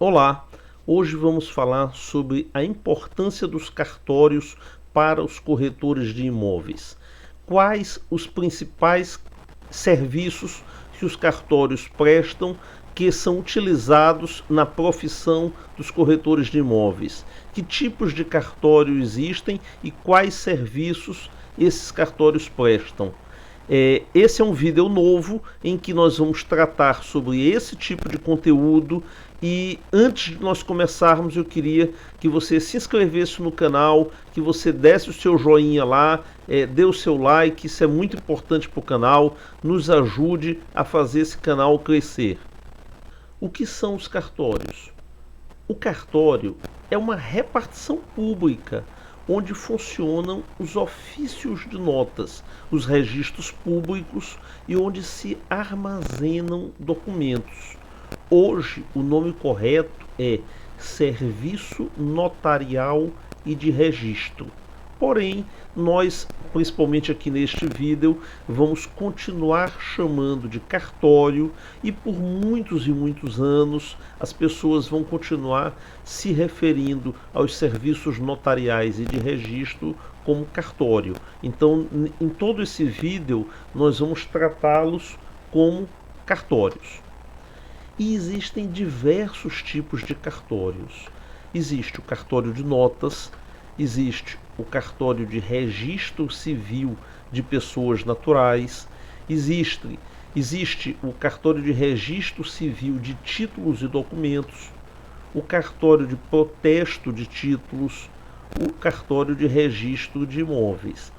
Olá, hoje vamos falar sobre a importância dos cartórios para os corretores de imóveis. Quais os principais serviços que os cartórios prestam que são utilizados na profissão dos corretores de imóveis? Que tipos de cartório existem e quais serviços esses cartórios prestam? Esse é um vídeo novo em que nós vamos tratar sobre esse tipo de conteúdo e antes de nós começarmos eu queria que você se inscrevesse no canal, que você desse o seu joinha lá, dê o seu like, isso é muito importante para o canal, nos ajude a fazer esse canal crescer. O que são os cartórios? O cartório é uma repartição pública onde funcionam os ofícios de notas, os registros públicos e onde se armazenam documentos. Hoje, o nome correto é Serviço Notarial e de Registro. Porém, nós, principalmente aqui neste vídeo, vamos continuar chamando de cartório e por muitos e muitos anos as pessoas vão continuar se referindo aos serviços notariais e de registro como cartório. Então, em todo esse vídeo, nós vamos tratá-los como cartórios. E existem diversos tipos de cartórios. Existe o cartório de notas, existe o cartório de registro civil de pessoas naturais, existe o cartório de registro civil de títulos e documentos, o cartório de protesto de títulos, o cartório de registro de imóveis.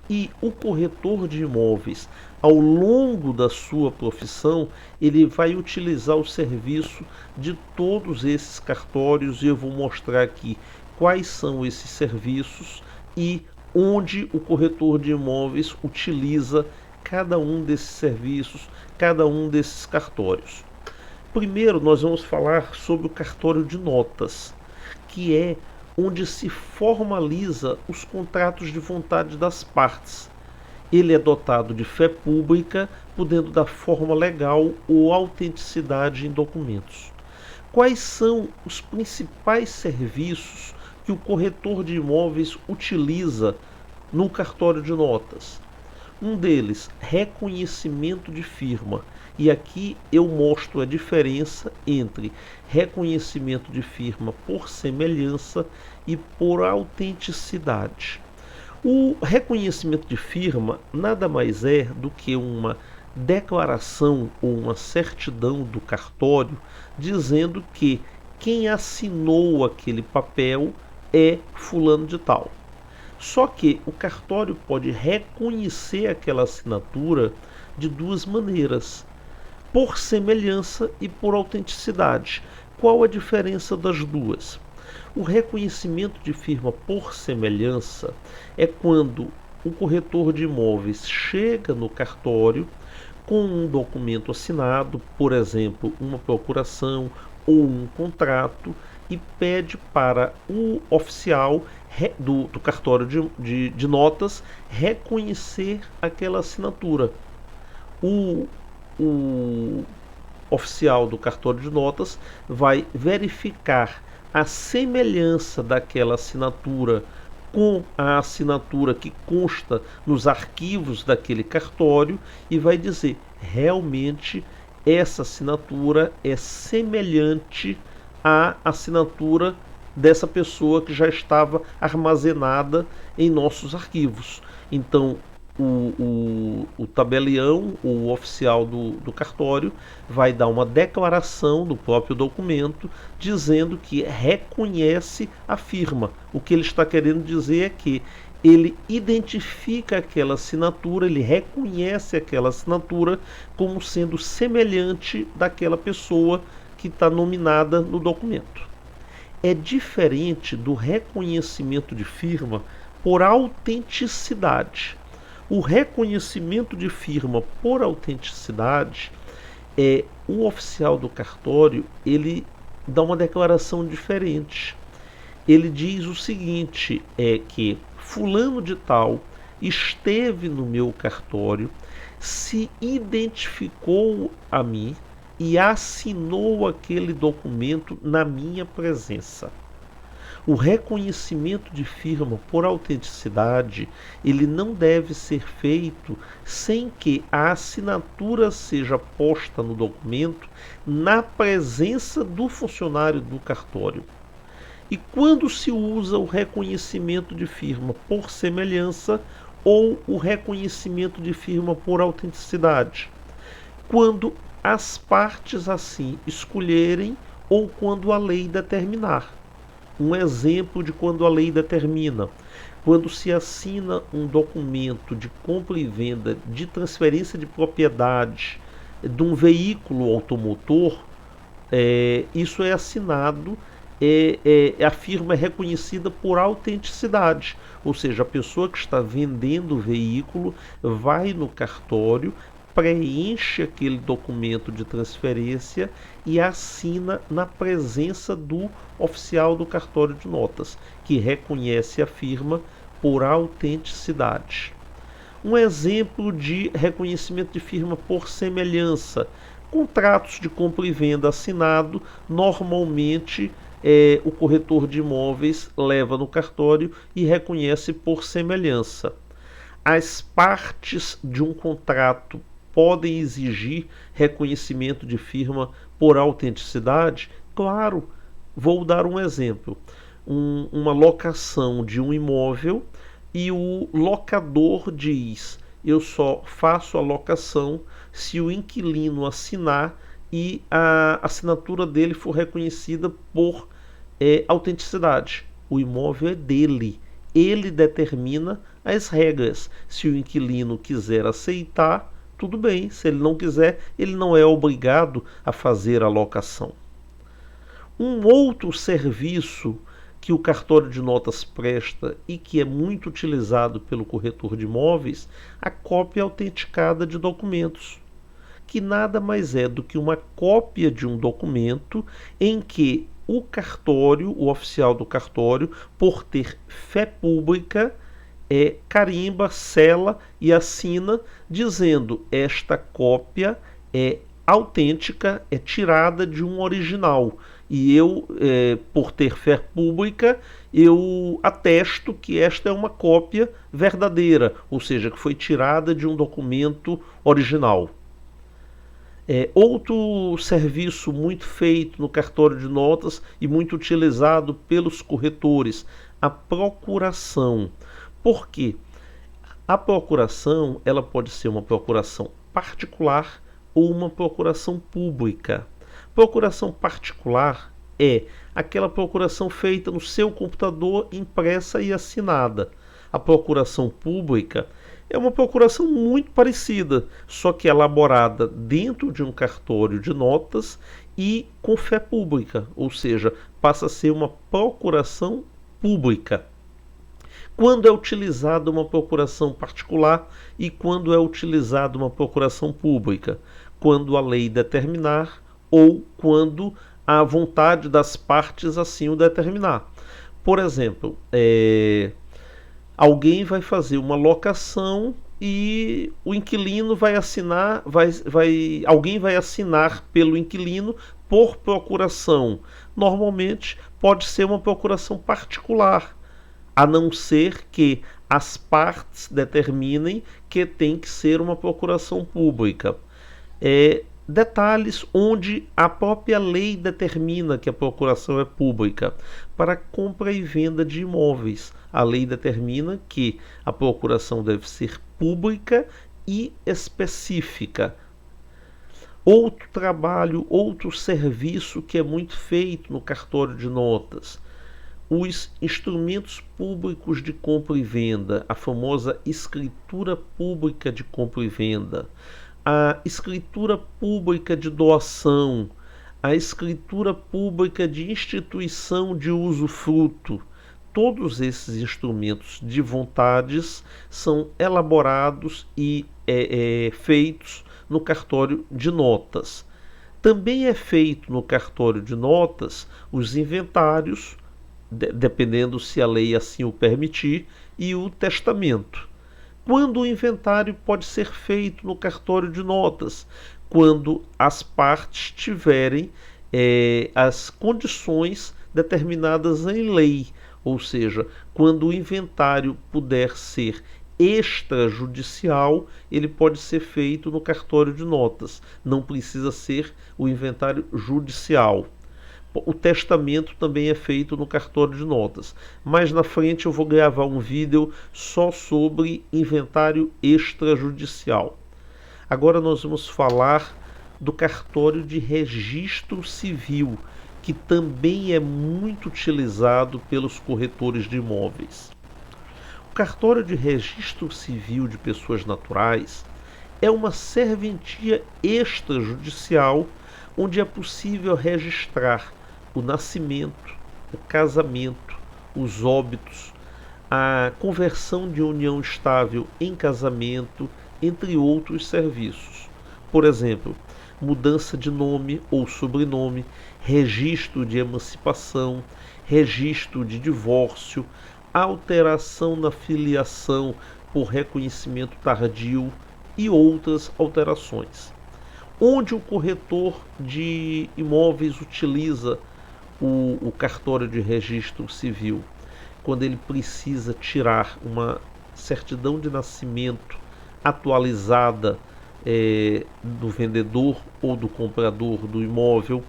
E o corretor de imóveis, ao longo da sua profissão, ele vai utilizar o serviço de todos esses cartórios e eu vou mostrar aqui quais são esses serviços e onde o corretor de imóveis utiliza cada um desses serviços, cada um desses cartórios. Primeiro, nós vamos falar sobre o cartório de notas, que é onde se formaliza os contratos de vontade das partes. Ele é dotado de fé pública, podendo dar forma legal ou autenticidade em documentos. Quais são os principais serviços que o corretor de imóveis utiliza no cartório de notas? Um deles, reconhecimento de firma. E aqui eu mostro a diferença entre reconhecimento de firma por semelhança e por autenticidade. O reconhecimento de firma nada mais é do que uma declaração ou uma certidão do cartório dizendo que quem assinou aquele papel é fulano de tal. Só que o cartório pode reconhecer aquela assinatura de duas maneiras, por semelhança e por autenticidade. Qual a diferença das duas? O reconhecimento de firma por semelhança é quando o corretor de imóveis chega no cartório com um documento assinado, por exemplo, uma procuração ou um contrato, e pede para o oficial do cartório de notas reconhecer aquela assinatura. O oficial do cartório de notas vai verificar a semelhança daquela assinatura com a assinatura que consta nos arquivos daquele cartório e vai dizer: realmente essa assinatura é semelhante à assinatura dessa pessoa que já estava armazenada em nossos arquivos. Então, o tabelião, o oficial do cartório, vai dar uma declaração do próprio documento dizendo que reconhece a firma. O que ele está querendo dizer é que ele identifica aquela assinatura, ele reconhece aquela assinatura como sendo semelhante daquela pessoa que está nominada no documento. É diferente do reconhecimento de firma por autenticidade. O reconhecimento de firma por autenticidade é o oficial do cartório, ele dá uma declaração diferente. Ele diz o seguinte, que fulano de tal esteve no meu cartório, se identificou a mim e assinou aquele documento na minha presença. O reconhecimento de firma por autenticidade, ele não deve ser feito sem que a assinatura seja posta no documento na presença do funcionário do cartório. E quando se usa o reconhecimento de firma por semelhança ou o reconhecimento de firma por autenticidade? Quando as partes assim escolherem ou quando a lei determinar. Um exemplo de quando a lei determina: quando se assina um documento de compra e venda de transferência de propriedade de um veículo automotor, isso é assinado, a firma é reconhecida por autenticidade, ou seja, a pessoa que está vendendo o veículo vai no cartório, preenche aquele documento de transferência e assina na presença do oficial do cartório de notas, que reconhece a firma por autenticidade. Um exemplo de reconhecimento de firma por semelhança: contratos de compra e venda assinado, normalmente o corretor de imóveis leva no cartório e reconhece por semelhança. As partes de um contrato podem exigir reconhecimento de firma por autenticidade? Claro, vou dar um exemplo. Uma locação de um imóvel e o locador diz: eu só faço a locação se o inquilino assinar e a assinatura dele for reconhecida por autenticidade. O imóvel é dele. Ele determina as regras. Se o inquilino quiser aceitar, tudo bem. Se ele não quiser, ele não é obrigado a fazer a locação. Um outro serviço que o cartório de notas presta e que é muito utilizado pelo corretor de imóveis, a cópia autenticada de documentos, que nada mais é do que uma cópia de um documento em que o cartório, o oficial do cartório, por ter fé pública, carimba, sela e assina, dizendo: esta cópia é autêntica, é tirada de um original. E eu, por ter fé pública, eu atesto que esta é uma cópia verdadeira, ou seja, que foi tirada de um documento original. Outro serviço muito feito no cartório de notas e muito utilizado pelos corretores: a procuração. Por quê? A procuração, ela pode ser uma procuração particular ou uma procuração pública. Procuração particular é aquela procuração feita no seu computador, impressa e assinada. A procuração pública é uma procuração muito parecida, só que elaborada dentro de um cartório de notas e com fé pública, ou seja, passa a ser uma procuração pública. Quando é utilizada uma procuração particular e quando é utilizada uma procuração pública? Quando a lei determinar ou quando a vontade das partes assim o determinar. Por exemplo, alguém vai fazer uma locação e o inquilino vai assinar, alguém vai assinar pelo inquilino por procuração. Normalmente pode ser uma procuração particular, a não ser que as partes determinem que tem que ser uma procuração pública. Detalhes onde a própria lei determina que a procuração é pública. Para compra e venda de imóveis, a lei determina que a procuração deve ser pública e específica. Outro trabalho, outro serviço que é muito feito no cartório de notas: os instrumentos públicos de compra e venda, a famosa escritura pública de compra e venda, a escritura pública de doação, a escritura pública de instituição de usufruto. Todos esses instrumentos de vontades são elaborados e feitos no cartório de notas. Também é feito no cartório de notas os inventários, dependendo se a lei assim o permitir, e o testamento. Quando o inventário pode ser feito no cartório de notas? quando as partes tiverem as condições determinadas em lei, ou seja, quando o inventário puder ser extrajudicial, ele pode ser feito no cartório de notas, não precisa ser o inventário judicial. O testamento também é feito no cartório de notas. Mais na frente eu vou gravar um vídeo só sobre inventário extrajudicial. Agora nós vamos falar do cartório de registro civil, que também é muito utilizado pelos corretores de imóveis. O cartório de registro civil de pessoas naturais é uma serventia extrajudicial onde é possível registrar o nascimento, o casamento, os óbitos, a conversão de união estável em casamento, entre outros serviços. Por exemplo, mudança de nome ou sobrenome, registro de emancipação, registro de divórcio, alteração na filiação por reconhecimento tardio e outras alterações. Onde o corretor de imóveis utiliza o cartório de registro civil? Quando ele precisa tirar uma certidão de nascimento atualizada do vendedor ou do comprador do imóvel,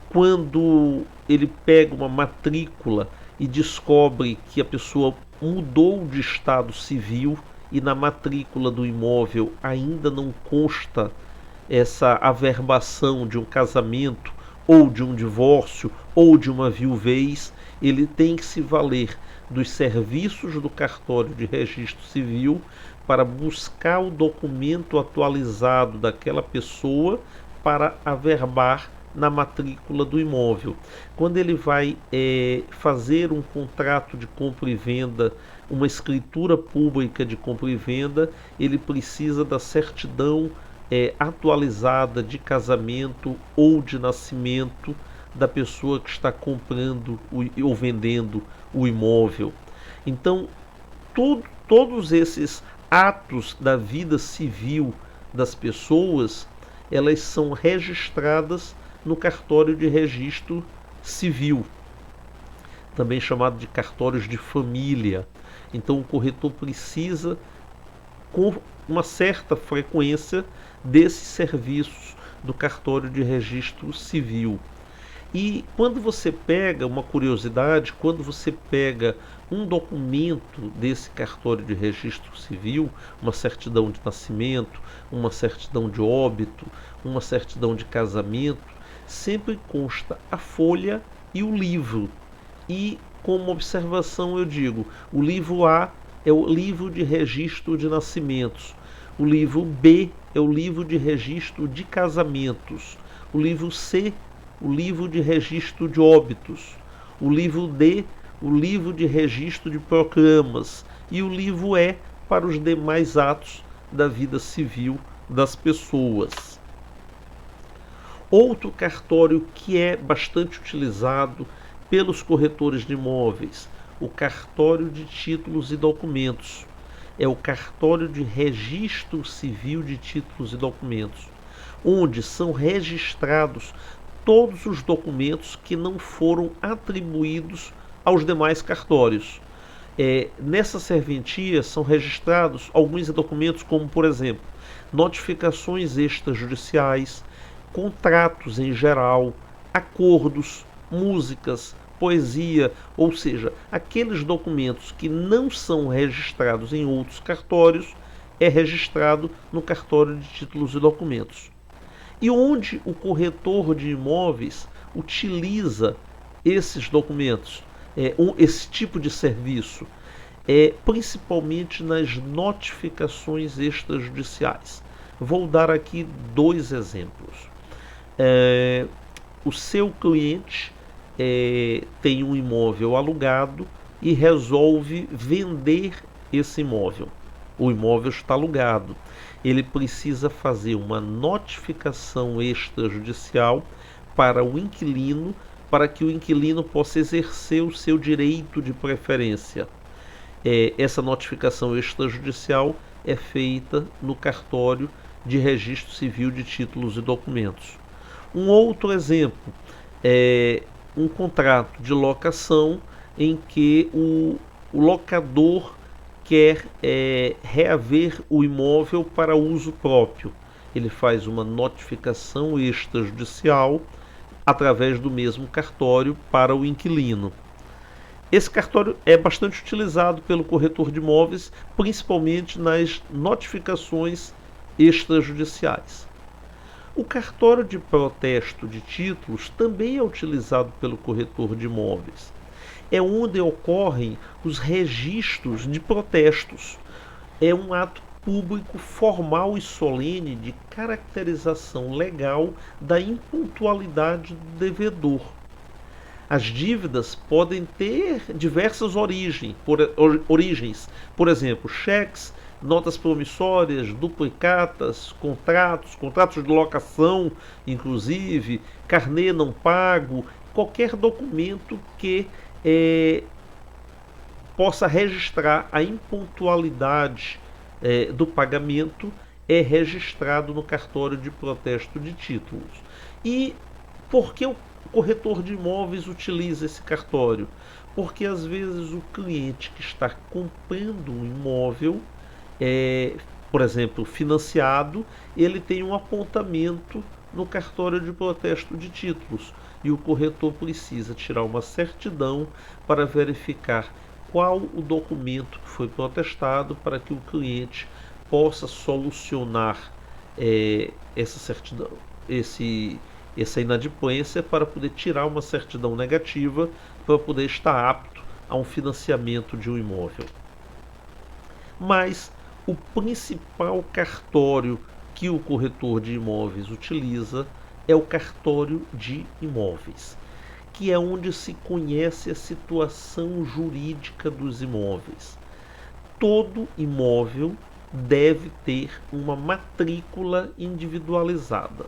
quando ele pega uma matrícula e descobre que a pessoa mudou de estado civil e na matrícula do imóvel ainda não consta essa averbação de um casamento ou de um divórcio ou de uma viuvez, ele tem que se valer dos serviços do cartório de registro civil para buscar o documento atualizado daquela pessoa para averbar na matrícula do imóvel. Quando ele vai fazer um contrato de compra e venda, uma escritura pública de compra e venda, ele precisa da certidão atualizada de casamento ou de nascimento da pessoa que está comprando ou vendendo o imóvel. Então, todos esses atos da vida civil das pessoas, elas são registradas no cartório de registro civil, também chamado de cartórios de família. Então o corretor precisa, com uma certa frequência, desses serviços do cartório de registro civil. E quando você pega, uma curiosidade, quando você pega um documento desse cartório de registro civil, uma certidão de nascimento, uma certidão de óbito, uma certidão de casamento, sempre consta a folha e o livro. E como observação eu digo, o livro A é o livro de registro de nascimentos, o livro B é o livro de registro de casamentos, o livro C, o livro de registro de óbitos, o livro D, o livro de registro de proclamas e o livro E para os demais atos da vida civil das pessoas. Outro cartório que é bastante utilizado pelos corretores de imóveis, o cartório de títulos e documentos, é o cartório de registro civil de títulos e documentos, onde são registrados todos os documentos que não foram atribuídos aos demais cartórios. Nessa serventia são registrados alguns documentos como, por exemplo, notificações extrajudiciais, contratos em geral, acordos, músicas, poesia, ou seja, aqueles documentos que não são registrados em outros cartórios, é registrado no cartório de títulos e documentos. E onde o corretor de imóveis utiliza esses documentos, esse tipo de serviço, principalmente nas notificações extrajudiciais. Vou dar aqui dois exemplos. O seu cliente tem um imóvel alugado e resolve vender esse imóvel. O imóvel está alugado. Ele precisa fazer uma notificação extrajudicial para o inquilino, para que o inquilino possa exercer o seu direito de preferência. Essa notificação extrajudicial é feita no cartório de registro civil de títulos e documentos. Um outro exemplo é um contrato de locação em que o locador quer reaver o imóvel para uso próprio. Ele faz uma notificação extrajudicial através do mesmo cartório para o inquilino. Esse cartório é bastante utilizado pelo corretor de imóveis, principalmente nas notificações extrajudiciais. O cartório de protesto de títulos também é utilizado pelo corretor de imóveis. É onde ocorrem os registros de protestos. É um ato público formal e solene de caracterização legal da impuntualidade do devedor. As dívidas podem ter diversas origens, por exemplo, cheques, notas promissórias, duplicatas, contratos de locação, inclusive, carnê não pago, qualquer documento que possa registrar a impontualidade do pagamento é registrado no cartório de protesto de títulos. E por que o corretor de imóveis utiliza esse cartório? Porque às vezes o cliente que está comprando um imóvel, por exemplo, financiado, ele tem um apontamento no cartório de protesto de títulos e o corretor precisa tirar uma certidão para verificar qual o documento que foi protestado para que o cliente possa solucionar essa certidão, essa inadimplência, para poder tirar uma certidão negativa para poder estar apto a um financiamento de um imóvel. Mas o principal cartório que o corretor de imóveis utiliza é o cartório de imóveis, que é onde se conhece a situação jurídica dos imóveis. Todo imóvel deve ter uma matrícula individualizada.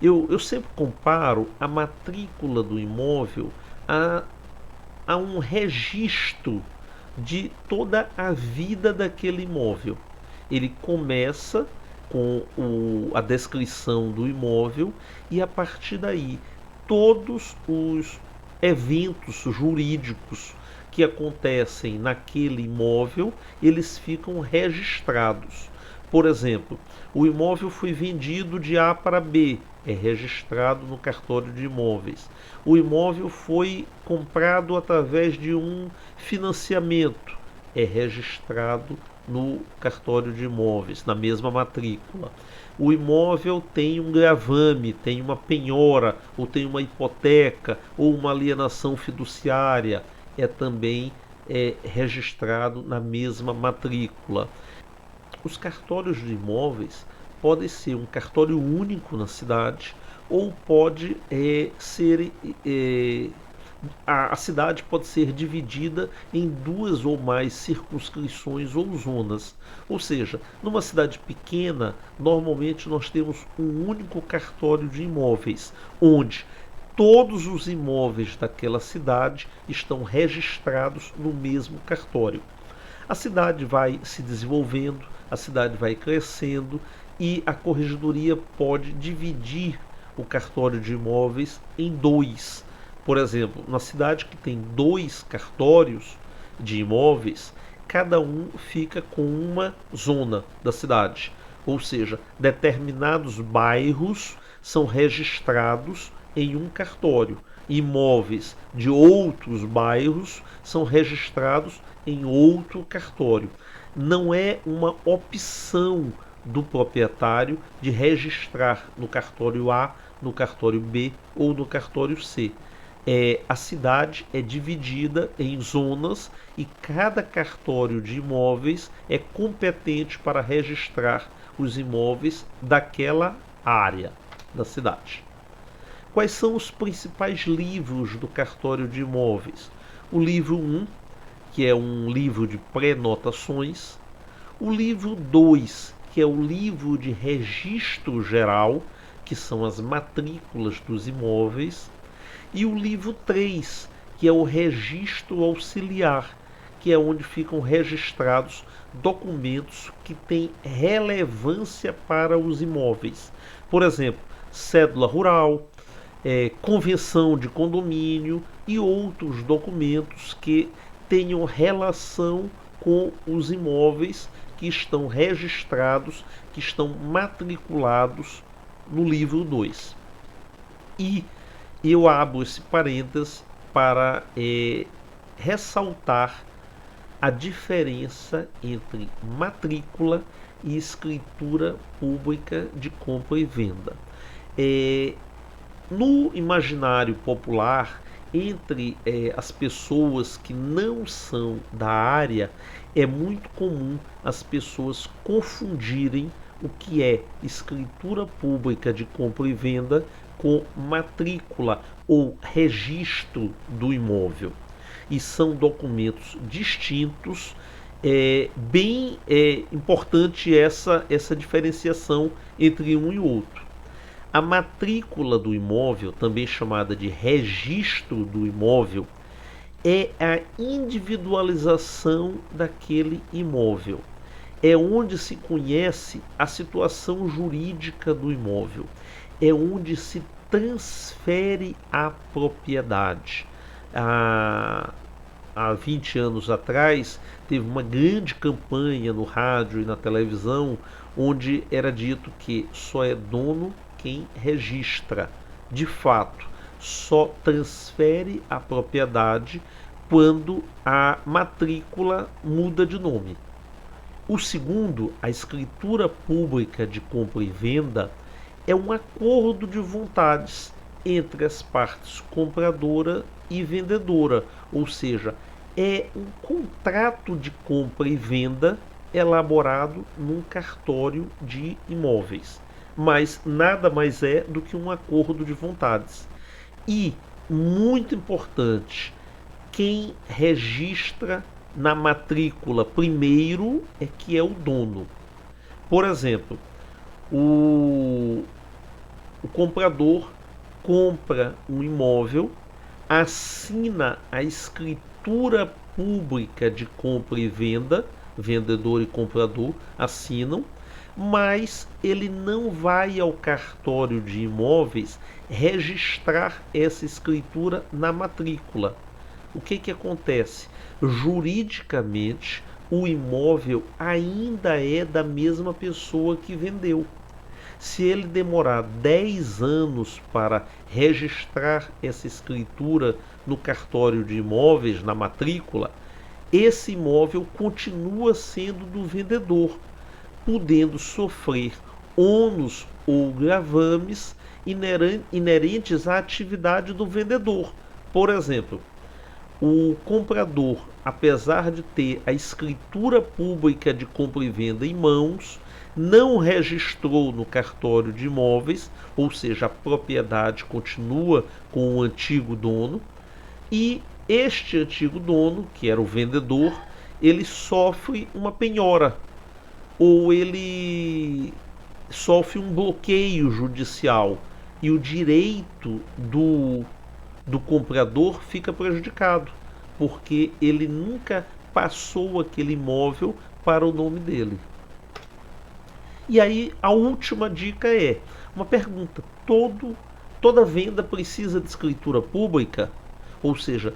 Eu sempre comparo a matrícula do imóvel a um registro de toda a vida daquele imóvel. Ele começa com a descrição do imóvel e a partir daí todos os eventos jurídicos que acontecem naquele imóvel, eles ficam registrados. Por exemplo, o imóvel foi vendido de A para B, é registrado no cartório de imóveis. O imóvel foi comprado através de um financiamento, é registrado no cartório de imóveis, na mesma matrícula. O imóvel tem um gravame, tem uma penhora, ou tem uma hipoteca, ou uma alienação fiduciária, é também registrado na mesma matrícula. Os cartórios de imóveis podem ser um cartório único na cidade, ou pode ser a cidade pode ser dividida em duas ou mais circunscrições ou zonas. Ou seja, numa cidade pequena, normalmente nós temos um único cartório de imóveis, onde todos os imóveis daquela cidade estão registrados no mesmo cartório. A cidade vai se desenvolvendo, a cidade vai crescendo e a corregedoria pode dividir o cartório de imóveis em dois. Por exemplo, na cidade que tem 2 cartórios de imóveis, cada um fica com uma zona da cidade. Ou seja, determinados bairros são registrados em um cartório. Imóveis de outros bairros são registrados em outro cartório. Não é uma opção do proprietário de registrar no cartório A, no cartório B ou no cartório C. A cidade é dividida em zonas e cada cartório de imóveis é competente para registrar os imóveis daquela área da cidade. Quais são os principais livros do cartório de imóveis? O livro 1, que é um livro de pré-notações. O livro 2, que é o livro de registro geral, que são as matrículas dos imóveis. E o livro 3, que é o registro auxiliar, que é onde ficam registrados documentos que têm relevância para os imóveis. Por exemplo, cédula rural, convenção de condomínio e outros documentos que tenham relação com os imóveis que estão registrados, que estão matriculados no livro 2. E eu abro esse parênteses para ressaltar a diferença entre matrícula e escritura pública de compra e venda. No imaginário popular, entre as pessoas que não são da área, é muito comum as pessoas confundirem o que é escritura pública de compra e venda com matrícula ou registro do imóvel. E são documentos distintos. Bem importante essa diferenciação entre um e outro. A matrícula do imóvel, também chamada de registro do imóvel, é a individualização daquele imóvel. É onde se conhece a situação jurídica do imóvel. É onde se transfere a propriedade. Há 20 anos atrás, teve uma grande campanha no rádio e na televisão, onde era dito que só é dono quem registra. De fato, só transfere a propriedade quando a matrícula muda de nome. O segundo, a escritura pública de compra e venda, é um acordo de vontades entre as partes compradora e vendedora, ou seja, é um contrato de compra e venda elaborado num cartório de imóveis, mas nada mais é do que um acordo de vontades. E, muito importante, quem registra na matrícula primeiro é que é o dono. Por exemplo, o comprador compra um imóvel, assina a escritura pública de compra e venda, vendedor e comprador assinam, mas ele não vai ao cartório de imóveis registrar essa escritura na matrícula. O que acontece? Juridicamente, o imóvel ainda é da mesma pessoa que vendeu. Se ele demorar 10 anos para registrar essa escritura no cartório de imóveis, na matrícula, esse imóvel continua sendo do vendedor, podendo sofrer ônus ou gravames inerentes à atividade do vendedor. Por exemplo, o comprador, apesar de ter a escritura pública de compra e venda em mãos, não registrou no cartório de imóveis, ou seja, a propriedade continua com o antigo dono, e este antigo dono, que era o vendedor, ele sofre uma penhora, ou ele sofre um bloqueio judicial, e o direito do comprador fica prejudicado, porque ele nunca passou aquele imóvel para o nome dele. E aí a última dica é uma pergunta: toda venda precisa de escritura pública? Ou seja,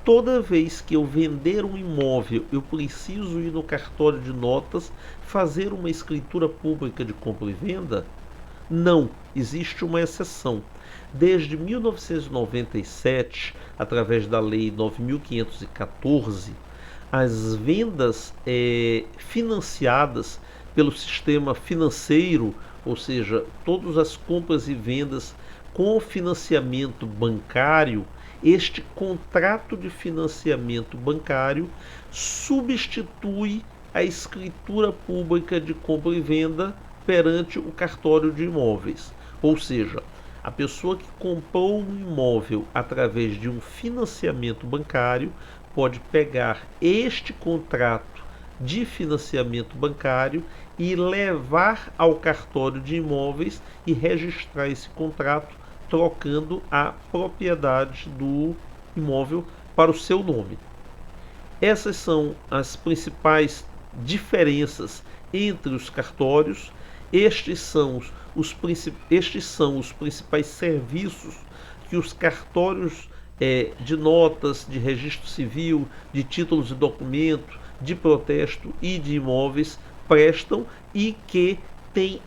toda vez que eu vender um imóvel, eu preciso ir no cartório de notas fazer uma escritura pública de compra e venda? Não, existe uma exceção. Desde 1997, através da Lei 9.514, as vendas financiadas pelo sistema financeiro, ou seja, todas as compras e vendas com financiamento bancário, este contrato de financiamento bancário substitui a escritura pública de compra e venda perante o cartório de imóveis. Ou seja, a pessoa que comprou um imóvel através de um financiamento bancário pode pegar este contrato de financiamento bancário e levar ao cartório de imóveis e registrar esse contrato, trocando a propriedade do imóvel para o seu nome. Essas são as principais diferenças entre os cartórios. Estes são os principais serviços que os cartórios de notas, de registro civil, de títulos de documento, de protesto e de imóveis prestam e que têm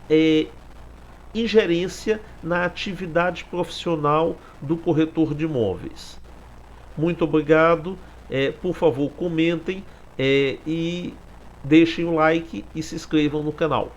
ingerência na atividade profissional do corretor de imóveis. Muito obrigado. Por favor, comentem e deixem o like e se inscrevam no canal.